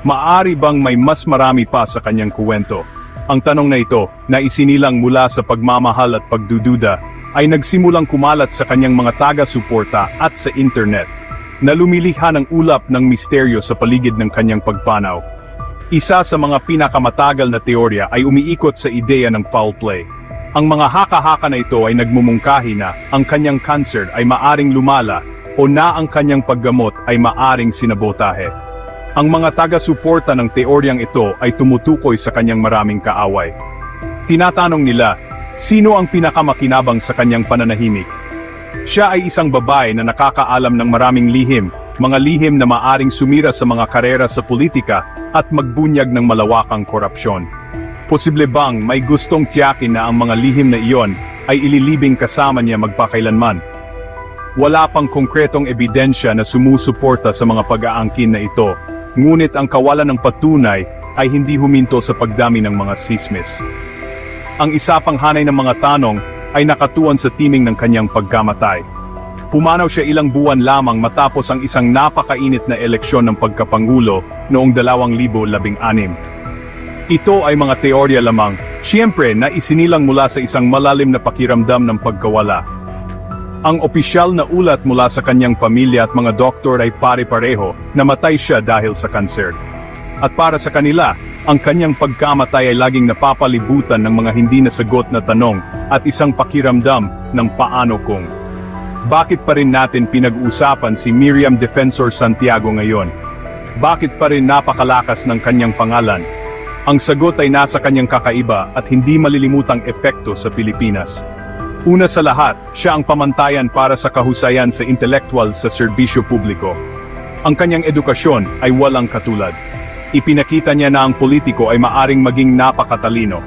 Maaari bang may mas marami pa sa kanyang kuwento? Ang tanong na ito, na isinilang mula sa pagmamahal at pagdududa, ay nagsimulang kumalat sa kanyang mga taga-suporta at sa internet, na lumilikha ng ulap ng misteryo sa paligid ng kanyang pagpanaw. Isa sa mga pinakamatagal na teorya ay umiikot sa ideya ng foul play. Ang mga haka-haka na ito ay nagmumungkahi na ang kanyang cancer ay maaring lumala o na ang kanyang paggamot ay maaring sinabotahe. Ang mga taga-suporta ng teoryang ito ay tumutukoy sa kanyang maraming kaaway. Tinatanong nila, sino ang pinakamakinabang sa kanyang pananahimik? Siya ay isang babae na nakakaalam ng maraming lihim, mga lihim na maaring sumira sa mga karera sa politika at magbunyag ng malawakang korupsyon. Posible bang may gustong tiyakin na ang mga lihim na iyon ay ililibing kasama niya magpakailanman? Wala pang konkretong ebidensya na sumusuporta sa mga pag-aangkin na ito, ngunit ang kawalan ng patunay ay hindi huminto sa pagdami ng mga sismis. Ang isa pang hanay ng mga tanong ay nakatuon sa timing ng kanyang pagkamatay. Pumanaw siya ilang buwan lamang matapos ang isang napakainit na eleksyon ng pagkapangulo noong 2016. Ito ay mga teorya lamang, siyempre na isinilang mula sa isang malalim na pakiramdam ng pagkawala. Ang opisyal na ulat mula sa kanyang pamilya at mga doktor ay pare-pareho, namatay siya dahil sa kanser. At para sa kanila, ang kanyang pagkamatay ay laging napapalibutan ng mga hindi nasagot na tanong at isang pakiramdam ng paano kung. Bakit pa rin natin pinag-usapan si Miriam Defensor Santiago ngayon? Bakit pa rin napakalakas ng kanyang pangalan? Ang sagot ay nasa kanyang kakaiba at hindi malilimutang epekto sa Pilipinas. Una sa lahat, siya ang pamantayan para sa kahusayan sa intelektual sa serbisyo publiko. Ang kanyang edukasyon ay walang katulad. Ipinakita niya na ang politiko ay maaring maging napakatalino,